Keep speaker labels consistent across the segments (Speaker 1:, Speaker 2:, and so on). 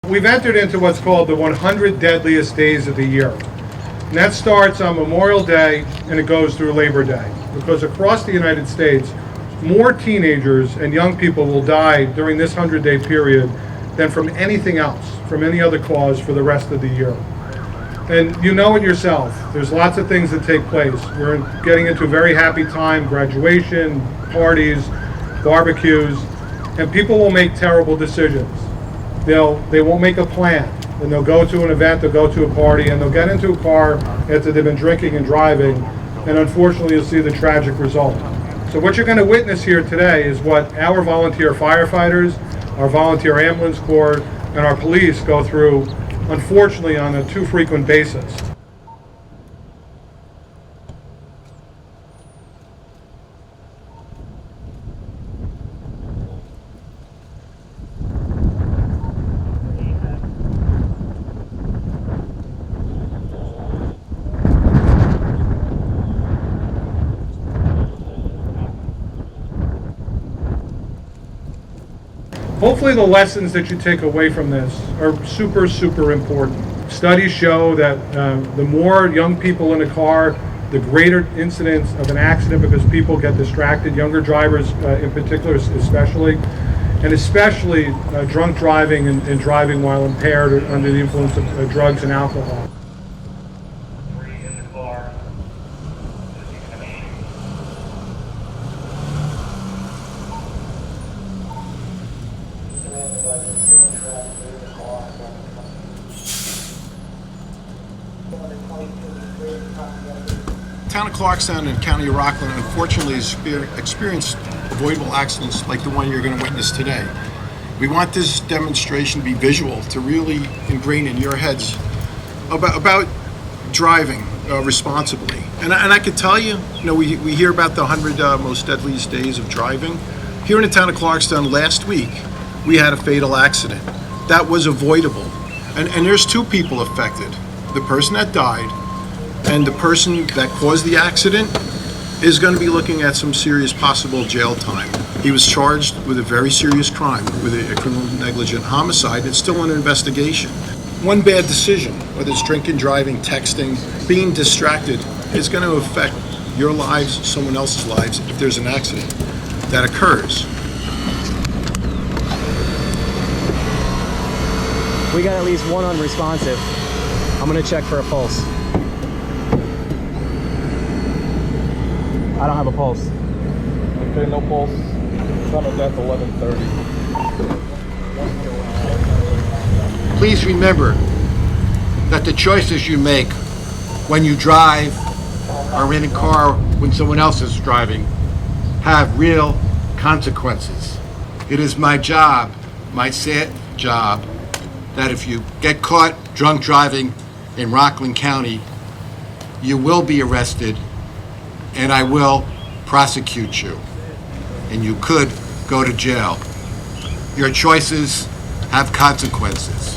Speaker 1: We've entered into what's called the 100 deadliest days of the year. And that starts on Memorial Day and it goes through Labor Day. Because across the United States, more teenagers and young people will die during this 100-day period than from anything else, from any other cause for the rest of the year. And you know it yourself, there's lots of things that take place. We're getting into a very happy time, graduation, parties, barbecues, and people will make terrible decisions. They won't make a plan, and they'll go to an event, they'll go to a party, and they'll get into a car after they've been drinking and driving, and unfortunately you'll see the tragic result. So what you're going to witness here today is what our volunteer firefighters, our volunteer ambulance corps, and our police go through, unfortunately, on a too frequent basis. Hopefully the lessons that you take away from this are super, super important. Studies show that the more young people in a car, the greater incidence of an accident because people get distracted, younger drivers in particular especially, and especially drunk driving and driving while impaired or under the influence of drugs and alcohol.
Speaker 2: The town of Clarkstown and County of Rockland unfortunately has experienced avoidable accidents like the one you're going to witness today. We want this demonstration to be visual, to really ingrain in your heads about driving responsibly. And I can tell you, we hear about the 100 most deadliest days of driving. Here in the town of Clarkstown last week, we had a fatal accident. That was avoidable. And there's two people affected. The person that died and the person that caused the accident is going to be looking at some serious possible jail time. He was charged with a very serious crime, with a criminal negligent homicide. It's still under investigation. One bad decision, whether it's drinking, driving, texting, being distracted, is going to affect your lives, someone else's lives, if there's an accident that occurs.
Speaker 3: We got at least one unresponsive. I'm going to check for a pulse. I don't have a pulse.
Speaker 4: Okay, no pulse. Time of death 11:30.
Speaker 5: Please remember that the choices you make when you drive or in a car when someone else is driving have real consequences. It is my job, my sad job, that if you get caught drunk driving in Rockland County, you will be arrested and I will prosecute you, and you could go to jail. Your choices have consequences.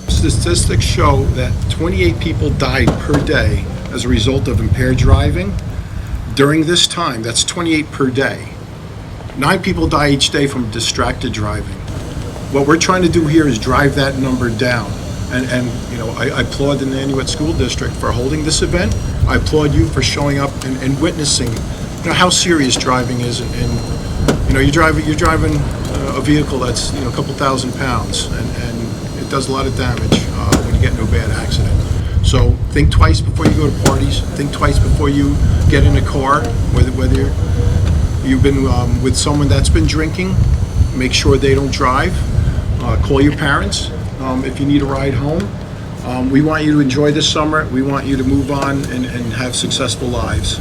Speaker 2: Statistics show that 28 people died per day as a result of impaired driving during this time. That's 28 per day. 9 people die each day from distracted driving. What we're trying to do here is drive that number down. And I applaud the Nanuet School District for holding this event. I applaud you for showing up and witnessing how serious driving is. And you're driving a vehicle that's a couple thousand pounds, and it does a lot of damage when you get into a bad accident. So think twice before you go to parties. Think twice before you get in a car, whether you've been with someone that's been drinking. Make sure they don't drive. Call your parents if you need a ride home. We want you to enjoy this summer. We want you to move on and have successful lives.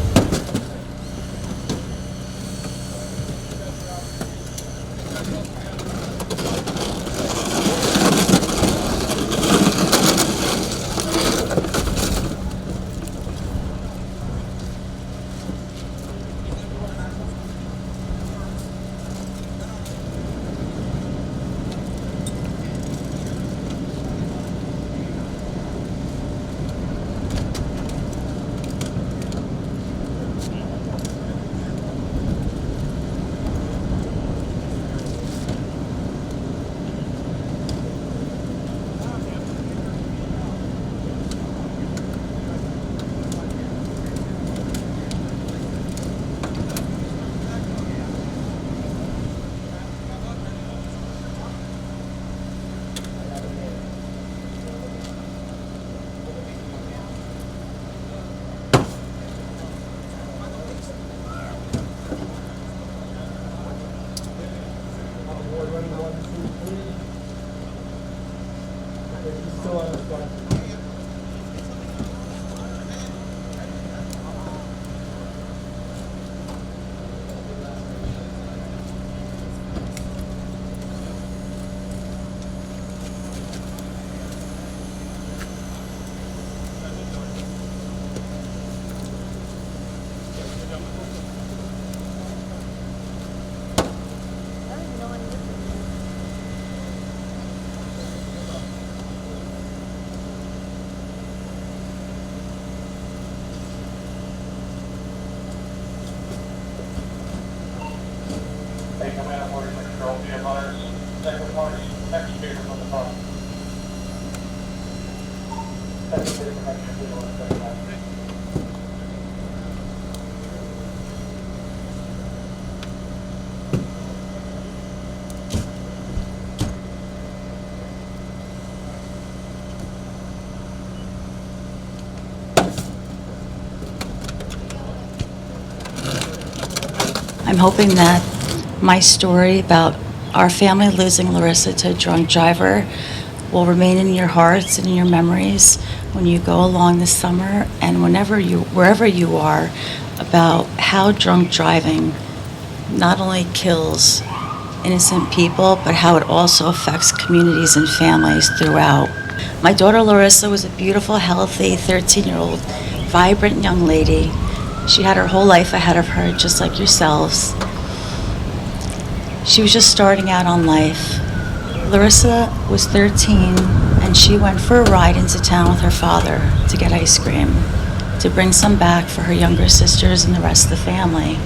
Speaker 4: 1, 2, 3. Okay, he's still on his phone.
Speaker 6: Hey, command, order to control, be advised, second party, next speaker from the front. Second speaker from next speaker on the second line.
Speaker 7: I'm hoping that my story about our family losing Larissa to a drunk driver will remain in your hearts and in your memories when you go along this summer and wherever you are, about how drunk driving not only kills innocent people, but how it also affects communities and families throughout. My daughter Larissa was a beautiful, healthy 13-year-old, vibrant young lady. She had her whole life ahead of her, just like yourselves. She was just starting out on life. Larissa was 13, and she went for a ride into town with her father to get ice cream, to bring some back for her younger sisters and the rest of the family.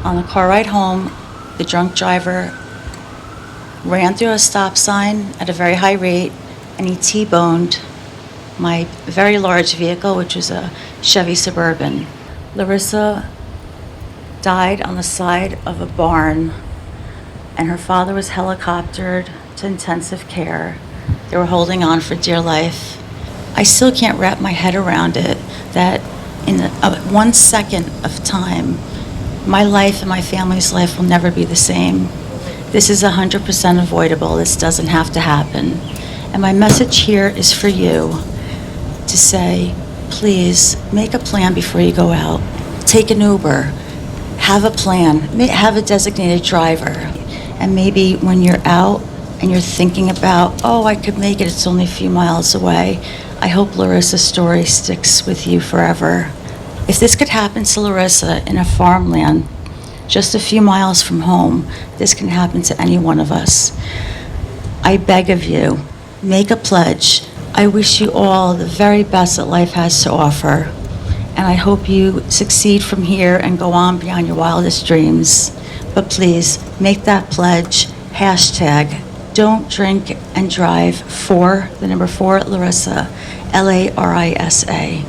Speaker 7: On the car ride home, the drunk driver ran through a stop sign at a very high rate, and he T-boned my very large vehicle, which was a Chevy Suburban. Larissa died on the side of a barn, and her father was helicoptered to intensive care. They were holding on for dear life. I still can't wrap my head around it, that in 1 second of time, my life and my family's life will never be the same. This is 100% avoidable. This doesn't have to happen. And my message here is for you to say, please make a plan before you go out. Take an Uber. Have a plan. Have a designated driver. And maybe when you're out and you're thinking about, oh, I could make it, it's only a few miles away, I hope Larissa's story sticks with you forever. If this could happen to Larissa in a farmland just a few miles from home, this can happen to any one of us. I beg of you, make a pledge. I wish you all the very best that life has to offer, and I hope you succeed from here and go on beyond your wildest dreams. But please, make that pledge, hashtag, don't drink and drive, the number 4, Larissa, Larissa.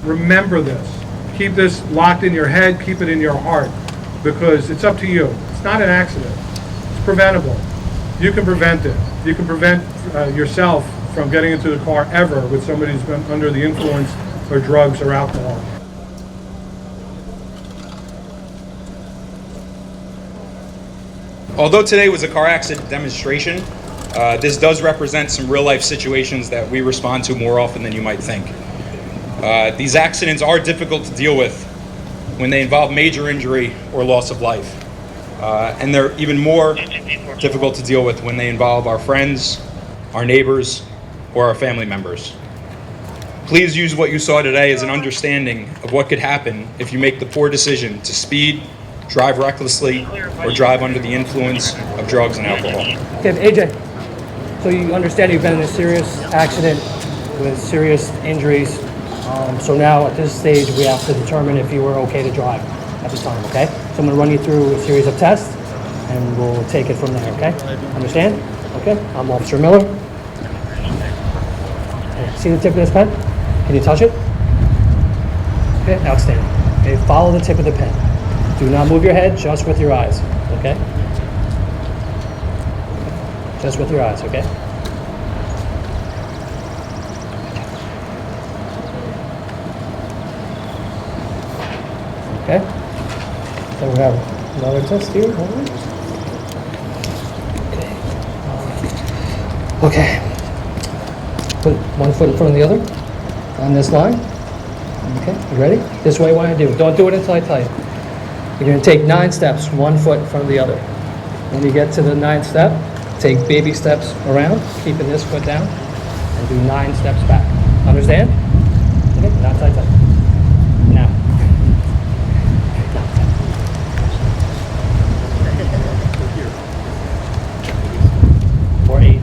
Speaker 1: Remember this. Keep this locked in your head, keep it in your heart, because it's up to you. It's not an accident. It's preventable. You can prevent it. You can prevent yourself from getting into the car ever with somebody who's been under the influence or drugs or alcohol.
Speaker 8: Although today was a car accident demonstration, this does represent some real-life situations that we respond to more often than you might think. These accidents are difficult to deal with when they involve major injury or loss of life. And they're even more difficult to deal with when they involve our friends, our neighbors, or our family members. Please use what you saw today as an understanding of what could happen if you make the poor decision to speed, drive recklessly, or drive under the influence of drugs and alcohol.
Speaker 9: Okay, AJ, so you understand you've been in a serious accident with serious injuries. So now at this stage, we have to determine if you were okay to drive at the time, okay? So I'm gonna run you through a series of tests and we'll take it from there, okay? Understand? Okay, I'm Officer Miller. Okay, see the tip of this pen? Can you touch it? Okay, outstanding. Okay, follow the tip of the pen. Do not move your head, just with your eyes, okay? Just with your eyes, okay? Okay? So we have another test here. Okay. Put one foot in front of the other on this line. Okay, you ready? This way, what I do. Don't do it until I tell you. You're going to take 9 steps, 1 foot in front of the other. When you get to the 9th step, take baby steps around, keeping this foot down, and do 9 steps back. Understand? Okay, not tight, tight. Now. For 8.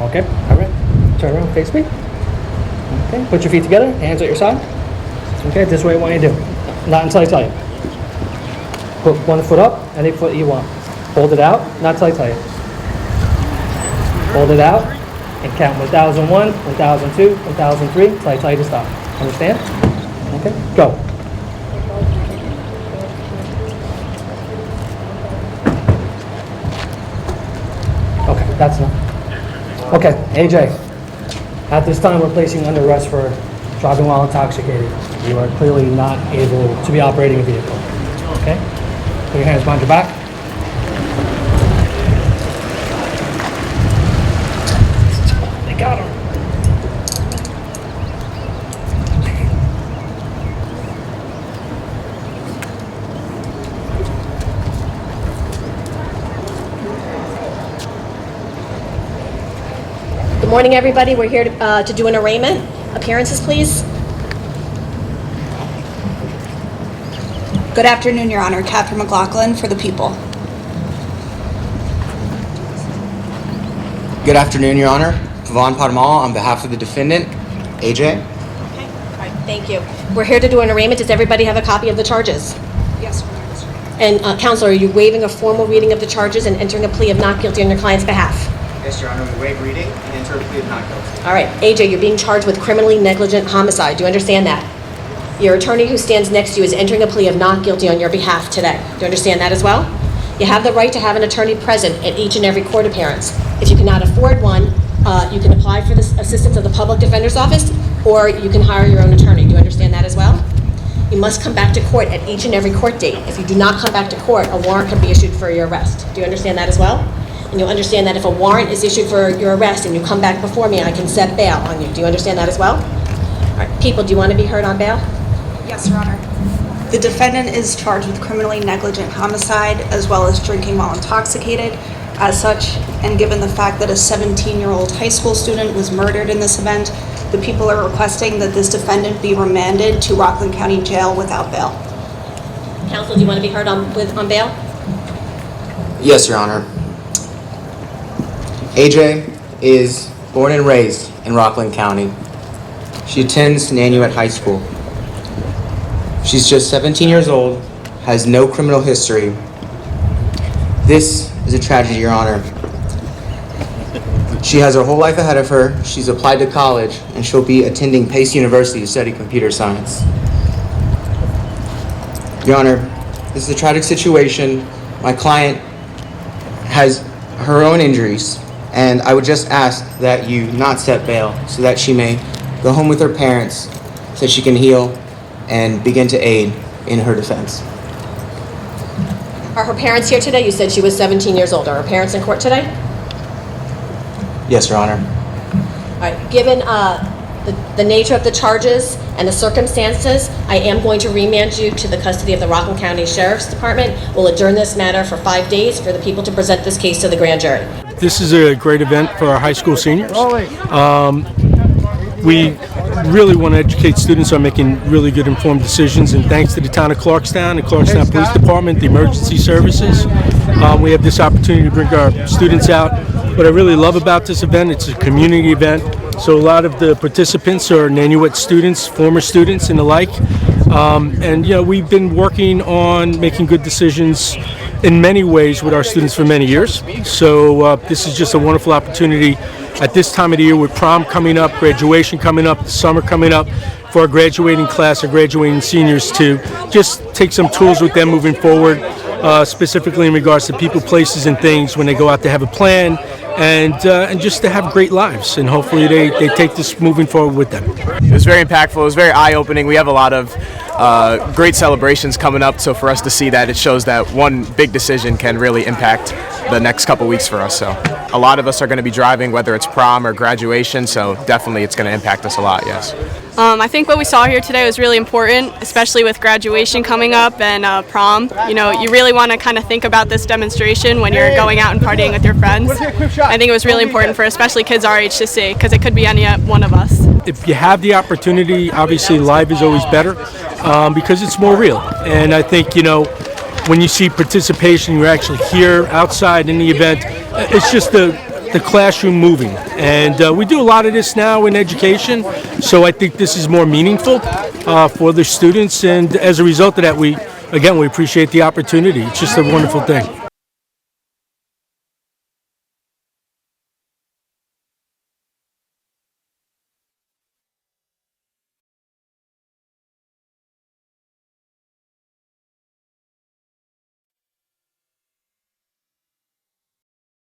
Speaker 9: Okay, all right. Turn around, face me. Okay, put your feet together, hands at your side. Okay, this way what you do. Not until I tell you. Put one foot up, any foot you want. Hold it out, not until I tell you. Hold it out, and count 1001, 1002, 1003, until I tell you to stop. Understand? Okay, go. Okay, that's enough. Okay, AJ, at this time we're placing you under arrest for driving while intoxicated. You are clearly not able to be operating a vehicle. Okay? Put your hands behind your back. They got him.
Speaker 10: Good morning, everybody. We're here to do an arraignment. Appearances, please.
Speaker 11: Good afternoon, Your Honor. Catherine McLaughlin for the people.
Speaker 12: Good afternoon, Your Honor. Pavan Padmal on behalf of the defendant, AJ.
Speaker 10: Okay. All right. Thank you. We're here to do an arraignment. Does everybody have a copy of the charges?
Speaker 11: Yes, Your Honor.
Speaker 10: And Counselor, are you waiving a formal reading of the charges and entering a plea of not guilty on your client's behalf?
Speaker 12: Yes, Your Honor. We waive reading and enter a plea of not guilty.
Speaker 10: All right. AJ, you're being charged with criminally negligent homicide. Do you understand that? Your attorney who stands next to you is entering a plea of not guilty on your behalf today. Do you understand that as well? You have the right to have an attorney present at each and every court appearance. If you cannot afford one, you can apply for the assistance of the Public Defender's Office, or you can hire your own attorney. Do you understand that as well? You must come back to court at each and every court date. If you do not come back to court, a warrant can be issued for your arrest. Do you understand that as well? And you'll understand that if a warrant is issued for your arrest and you come back before me, I can set bail on you. Do you understand that as well? All right, people, do you want to be heard on bail?
Speaker 11: Yes, Your Honor. The defendant is charged with criminally negligent homicide as well as drinking while intoxicated. As such, and given the fact that a 17-year-old high school student was murdered in this event, the people are requesting that this defendant be remanded to Rockland County Jail without bail.
Speaker 10: Counsel, do you want to be heard on bail?
Speaker 12: Yes, Your Honor. AJ is born and raised in Rockland County. She attends Nanuet High School. She's just 17 years old, has no criminal history. This is a tragedy, Your Honor. She has her whole life ahead of her. She's applied to college, and she'll be attending Pace University to study computer science. Your Honor, this is a tragic situation. My client has her own injuries, and I would just ask that you not set bail so that she may go home with her parents so she can heal and begin to aid in her defense.
Speaker 10: Are her parents here today? You said she was 17 years old. Are her parents in court today?
Speaker 12: Yes, Your Honor.
Speaker 10: All right. Given the nature of the charges and the circumstances, I am going to remand you to the custody of the Rockland County Sheriff's Department. We'll adjourn this matter for 5 days for the people to present this case to the grand jury.
Speaker 13: this is a great event for our high school seniors. We really want to educate students on making really good informed decisions, and thanks to the town of Clarkstown, the Clarkstown Police Department, the emergency services, we have this opportunity to bring our students out. What I really love about this event, it's a community event, so a lot of the participants are Nanuet students, former students and the like, and you know, we've been working on making good decisions in many ways with our students for many years, so this is just a wonderful opportunity at this time of the year with prom coming up, graduation coming up, the summer coming up, for our graduating class, our graduating seniors, to just take some tools with them moving forward, specifically in regards to people, places, and things when they go out to have a plan, and just to have great lives. And hopefully they take this moving forward with them.
Speaker 3: It was very impactful. It was very eye-opening. We have a lot of great celebrations coming up, so for us to see that, it shows that one big decision can really impact the next couple weeks for us. So a lot of us are going to be driving, whether it's prom or graduation, so definitely it's going to impact us a lot, yes.
Speaker 14: I think what we saw here today was really important, especially with graduation coming up and prom. You know, you really want to kind of think about this demonstration when you're going out and partying with your friends. I think it was really important for especially kids our age to see, because it could be any one of us.
Speaker 13: If you have the opportunity, obviously live is always better, because it's more real. And I think, you know, when you see participation, you're actually here outside in the event, it's just the classroom moving. And we do a lot of this now in education, so I think this is more meaningful for the students, and as a result of that, we appreciate the opportunity. It's just a wonderful thing.